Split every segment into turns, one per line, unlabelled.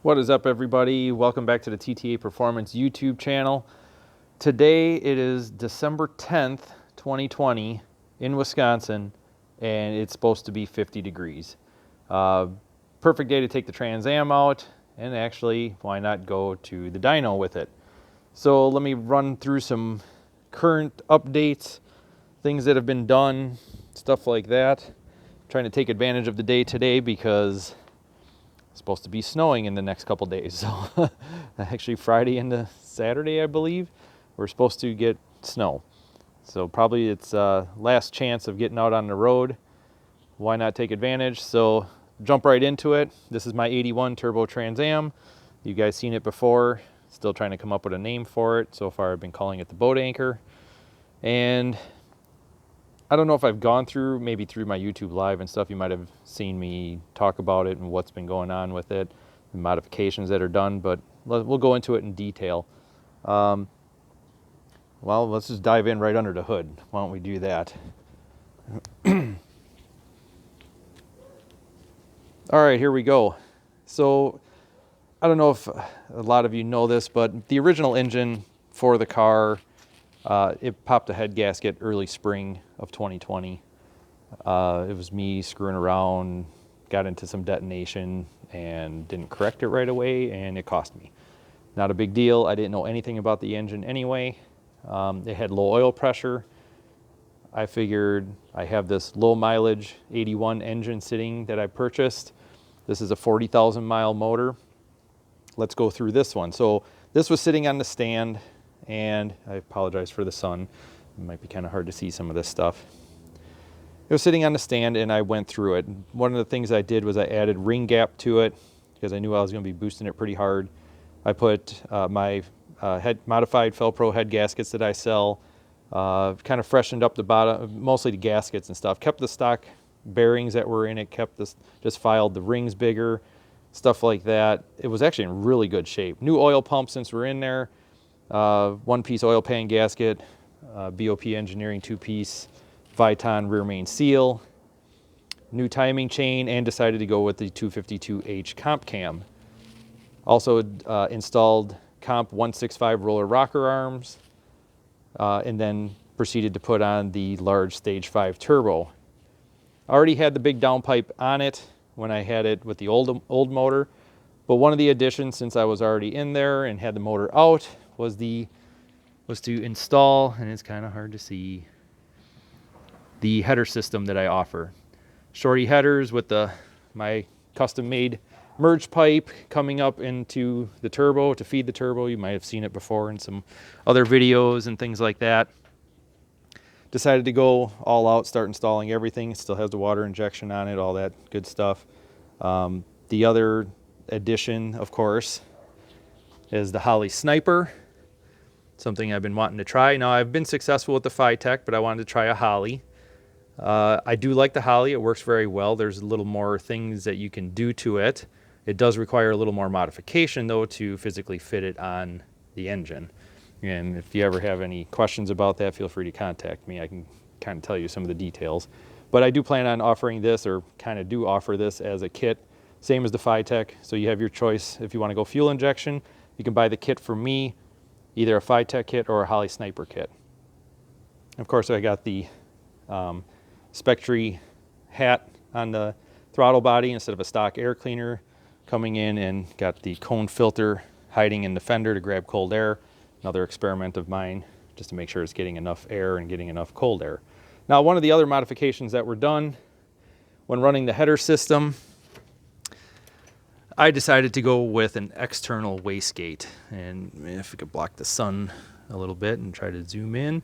What is up, everybody? Welcome back to the TTA Performance YouTube channel. Today it is December 10th, 2020 in Wisconsin, and it's supposed to be 50 degrees. Perfect day to take the Trans Am out, and actually, why not go to the dyno with it? So let me run through some current updates, things that have been done, stuff like that. Trying to take advantage of the day today because it's supposed to be snowing in the next couple days. So actually Friday into Saturday, I believe, we're supposed to get snow. So probably it's last chance of getting out on the road. Why not take advantage? So jump right into it. This is my 81 Turbo Trans Am. You guys seen it before. Still trying to come up with a name for it. So far I've been calling it the boat anchor. And I don't know if I've gone through, maybe through my YouTube live and stuff, you might have seen me talk about it and what's been going on with it, the modifications that are done, but we'll go into it in detail. Well, let's just dive in right under the hood. Why don't we do that? All right, here we go. So I don't know if a lot of you know this, but the original engine for the car, it popped a head gasket early spring of 2020. It was me screwing around, got into some detonation and didn't correct it right away, and it cost me. Not a big deal. I didn't know anything about the engine anyway. It had low oil pressure. I figured I have this low mileage 81 engine sitting that I purchased. This is a 40,000 mile motor. Let's go through this one. So this was sitting on the stand, and I apologize for the sun. It might be kind of hard to see some of this stuff. It was sitting on the stand and I went through it. One of the things I did was I added ring gap to it because I knew I was going to be boosting it pretty hard. I put my modified Felpro head gaskets that I sell, kind of freshened up the bottom, mostly the gaskets and stuff. Kept the stock bearings that were in it, kept this, just filed the rings bigger, stuff like that. It was actually in really good shape. New oil pump since we're in there. One-piece oil pan gasket, BOP Engineering 2-piece Viton rear main seal, new timing chain, and decided to go with the 252H comp cam. Also installed comp 165 roller rocker arms, and then proceeded to put on the large stage 5 turbo. I already had the big downpipe on it when I had it with the old motor, but one of the additions, since I was already in there and had the motor out, was to install, and it's kind of hard to see, the header system that I offer. Shorty headers with my custom made merge pipe coming up into the turbo to feed the turbo. You might have seen it before in some other videos and things like that. Decided to go all out, start installing everything. It still has the water injection on it, all that good stuff. The other addition, of course, is the Holley Sniper. Something I've been wanting to try. Now, I've been successful with the Phytech, but I wanted to try a Holley. I do like the Holley. It works very well. There's a little more things that you can do to it. It does require a little more modification, though, to physically fit it on the engine. And if you ever have any questions about that, feel free to contact me. I can kind of tell you some of the details. But I do plan on offering this, or kind of do offer this as a kit, same as the Phytech. So you have your choice. If you want to go fuel injection, you can buy the kit from me, either a Phytech kit or a Holley Sniper kit. Of course, I got the Spectre hat on the throttle body instead of a stock air cleaner coming in, and got the cone filter hiding in the fender to grab cold air. Another experiment of mine, just to make sure it's getting enough air and getting enough cold air. Now, one of the other modifications that were done when running the header system, I decided to go with an external wastegate. And if we could block the sun a little bit and try to zoom in.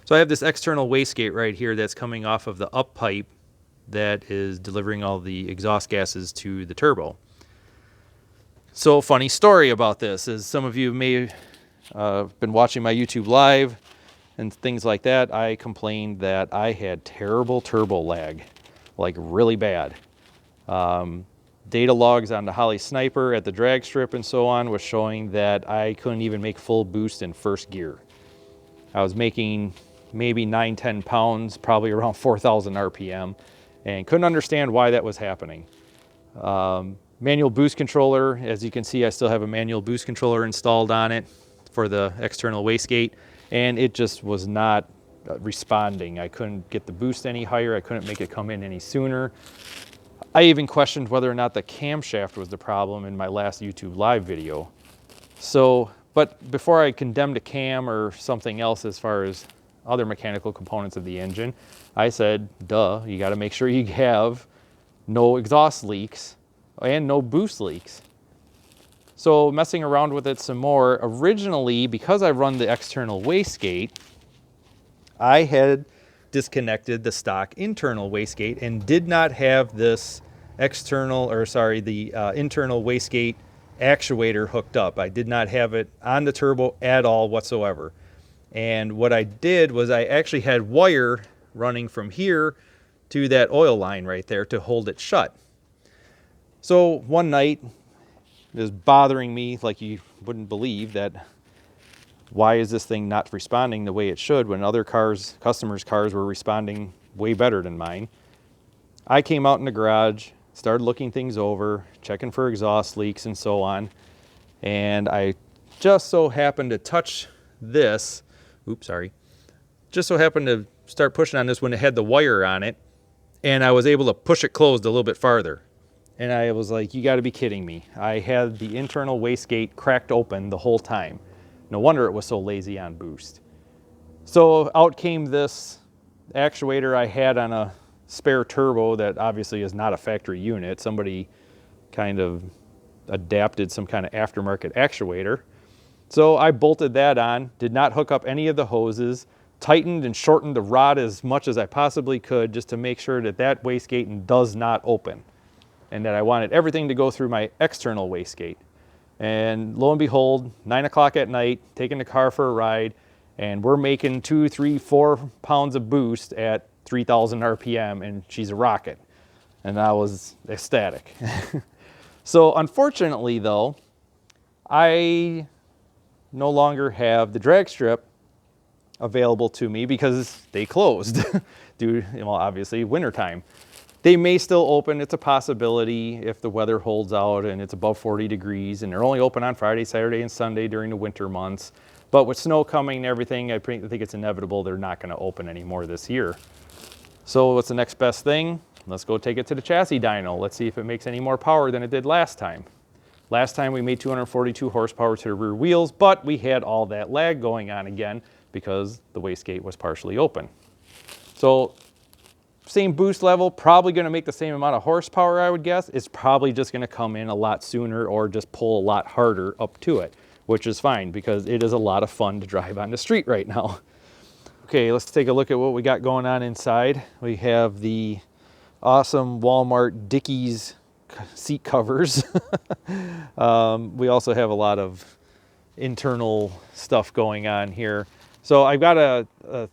So I have this external wastegate right here that's coming off of the up pipe that is delivering all the exhaust gases to the turbo. So, funny story about this is, some of you may have been watching my YouTube live and things like that. I complained that I had terrible turbo lag, like really bad. Data logs on the Holley Sniper at the drag strip and so on was showing that I couldn't even make full boost in first gear. I was making maybe 9-10 pounds, probably around 4,000 RPM, and couldn't understand why that was happening. Manual boost controller, as you can see, I still have a manual boost controller installed on it for the external wastegate, and it just was not responding. I couldn't get the boost any higher. I couldn't make it come in any sooner. I even questioned whether or not the camshaft was the problem in my last YouTube live video. So, but before I condemned a cam or something else as far as other mechanical components of the engine, I said, duh, you got to make sure you have no exhaust leaks and no boost leaks. So messing around with it some more, originally, because I run the external wastegate, I had disconnected the stock internal wastegate and did not have this internal wastegate actuator hooked up. I did not have it on the turbo at all whatsoever. And what I did was I actually had wire running from here to that oil line right there to hold it shut. So one night, it was bothering me like you wouldn't believe that why is this thing not responding the way it should when other cars, customers' cars were responding way better than mine. I came out in the garage, started looking things over, checking for exhaust leaks and so on. And I just so happened to touch this, just so happened to start pushing on this when it had the wire on it. And I was able to push it closed a little bit farther. And I was like, you gotta be kidding me. I had the internal wastegate cracked open the whole time. No wonder it was so lazy on boost. So out came this actuator I had on a spare turbo that obviously is not a factory unit. Somebody kind of adapted some kind of aftermarket actuator. So I bolted that on, did not hook up any of the hoses, tightened and shortened the rod as much as I possibly could just to make sure that that wastegate does not open, and that I wanted everything to go through my external wastegate. And lo and behold, 9 o'clock at night, taking the car for a ride, and we're making 2, 3, 4 pounds of boost at 3,000 RPM, and she's a rocket. And I was ecstatic. So unfortunately though, I no longer have the drag strip available to me because they closed due, well, obviously wintertime. They may still open, it's a possibility if the weather holds out and it's above 40 degrees, and they're only open on Friday, Saturday, and Sunday during the winter months. But with snow coming and everything, I think it's inevitable they're not gonna open anymore this year. So what's the next best thing? Let's go take it to the chassis dyno. Let's see if it makes any more power than it did last time. Last time we made 242 horsepower to the rear wheels, but we had all that lag going on again because the wastegate was partially open. So same boost level, probably gonna make the same amount of horsepower, I would guess. It's probably just gonna come in a lot sooner or just pull a lot harder up to it, which is fine because it is a lot of fun to drive on the street right now. Okay, let's take a look at what we got going on inside. We have the awesome Walmart Dickies seat covers. We also have a lot of internal stuff going on here. So I've got a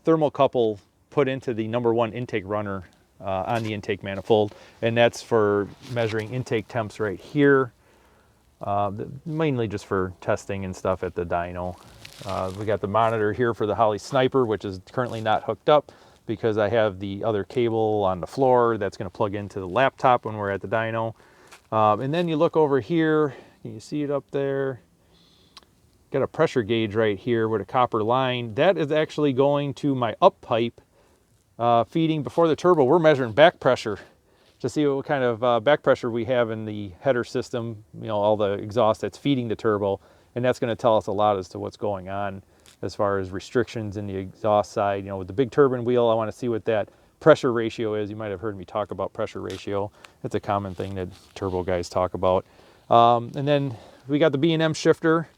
thermocouple put into the #1 intake runner on the intake manifold, and that's for measuring intake temps right here, mainly just for testing and stuff at the dyno. We got the monitor here for the Holley Sniper, which is currently not hooked up because I have the other cable on the floor that's going to plug into the laptop when we're at the dyno. And then you look over here, can you see it up there? Got a pressure gauge right here with a copper line. That is actually going to my up pipe feeding before the turbo. We're measuring back pressure to see what kind of back pressure we have in the header system, you know, all the exhaust that's feeding the turbo. And that's going to tell us a lot as to what's going on as far as restrictions in the exhaust side. You know, with the big turbine wheel, I want to see what that pressure ratio is. You might have heard me talk about pressure ratio. It's a common thing that turbo guys talk about. And then we got the B&M shifter.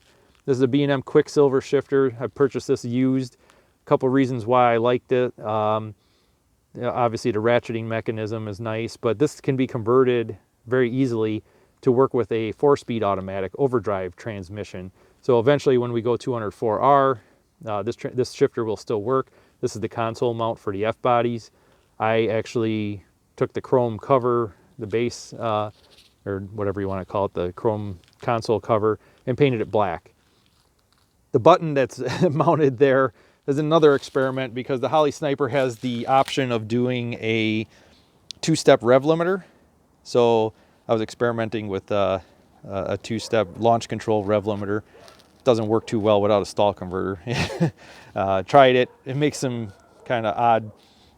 This is a B&M Quicksilver shifter. I purchased this used. A couple reasons why I liked it. You know, obviously the ratcheting mechanism is nice, but this can be converted very easily to work with a 4-speed automatic overdrive transmission. So eventually when we go 204R, this shifter will still work. This is the console mount for the F-bodies. I actually took the chrome cover, the base, or whatever you want to call it, the chrome console cover, and painted it black. The button that's mounted there is another experiment because the Holley Sniper has the option of doing a 2-step rev limiter. So I was experimenting with a two-step launch control rev limiter. Doesn't work too well without a stall converter. Tried it. It makes some kind of odd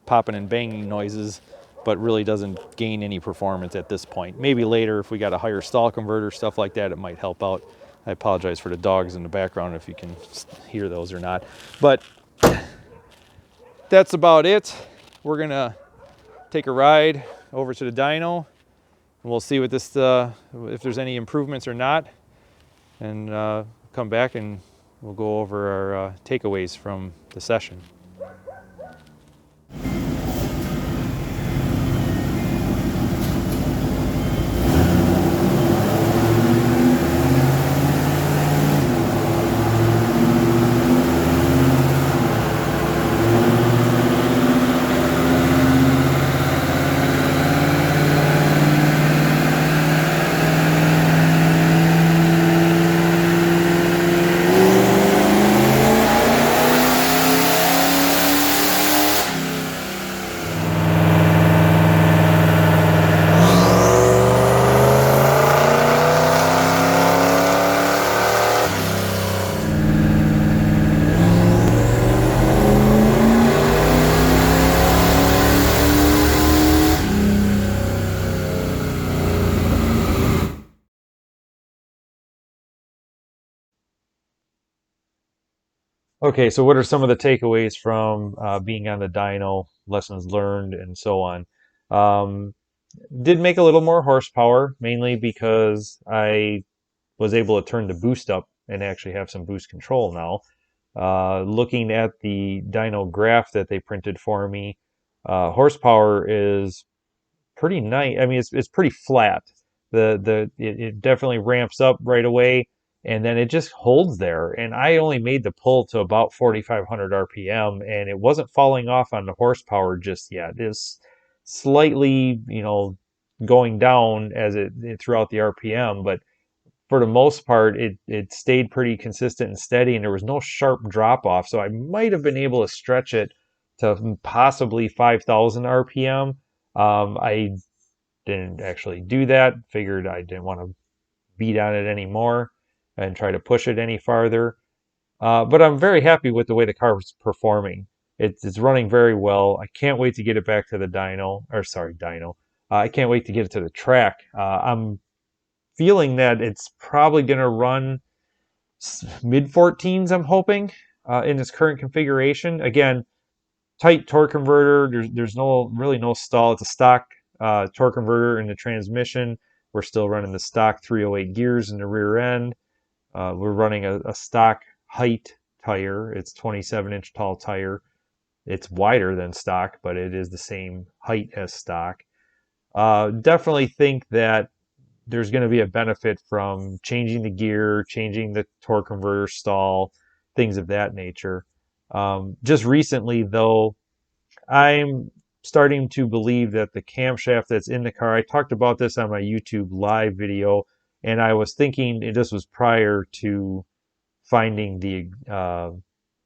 popping and banging noises, but really doesn't gain any performance at this point. Maybe later, if we got a higher stall converter, stuff like that, it might help out. I apologize for the dogs in the background if you can hear those or not. But that's about it. We're gonna take a ride over to the dyno, and we'll see what this, if there's any improvements or not, and come back and we'll go over our takeaways from the session. Okay, so what are some of the takeaways from being on the dyno, lessons learned, and so on? Um, did make a little more horsepower, mainly because I was able to turn the boost up and actually have some boost control now. Looking at the dyno graph that they printed for me, horsepower is pretty nice. I mean, it's pretty flat. It definitely ramps up right away, and then it just holds there. And I only made the pull to about 4,500 RPM, and it wasn't falling off on the horsepower just yet. It's slightly, going down as it throughout the RPM, but for the most part, it stayed pretty consistent and steady, and there was no sharp drop off. So I might have been able to stretch it to possibly 5,000 RPM. I didn't actually do that. Figured I didn't want to beat on it anymore and try to push it any farther. But I'm very happy with the way the car was performing. It's running very well. I can't wait to get it back to the dyno. I can't wait to get it to the track. I'm feeling that it's probably going to run mid 14s, I'm hoping, in its current configuration. Again, tight torque converter. There's no stall. It's a stock torque converter in the transmission. We're still running the stock 308 gears in the rear end. We're running a stock height tire. It's 27-inch tall tire. It's wider than stock, but it is the same height as stock. Definitely think that there's going to be a benefit from changing the gear, changing the torque converter stall, things of that nature. Just recently, though, I'm starting to believe that the camshaft that's in the car, I talked about this on my YouTube live video, and I was thinking this was prior to finding the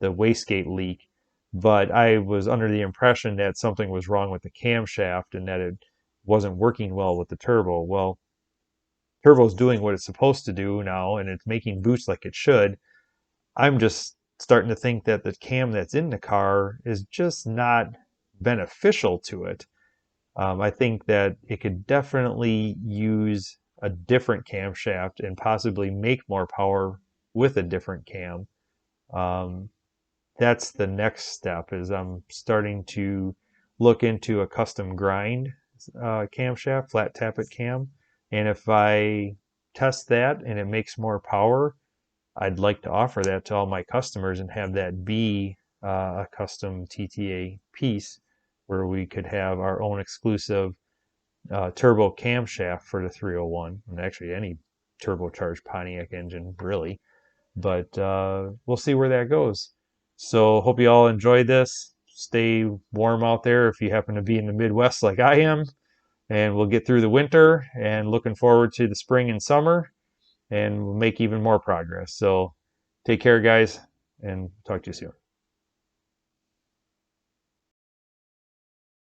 wastegate leak, but I was under the impression that something was wrong with the camshaft and that it wasn't working well with the turbo. Well, turbo's doing what it's supposed to do now, and it's making boost like it should. I'm just starting to think that the cam that's in the car is just not beneficial to it. I think that it could definitely use a different camshaft and possibly make more power with a different cam. Um, that's the next step. Is I'm starting to look into a custom grind camshaft, flat tappet cam, and if I test that and it makes more power, I'd like to offer that to all my customers and have that be a custom TTA piece where we could have our own exclusive turbo camshaft for the 301, and actually any turbocharged Pontiac engine, really. But we'll see where that goes. So hope you all enjoyed this. Stay warm out there if you happen to be in the Midwest like I am, and we'll get through the winter and looking forward to the spring and summer, and we'll make even more progress. So take care, guys, and talk to you soon.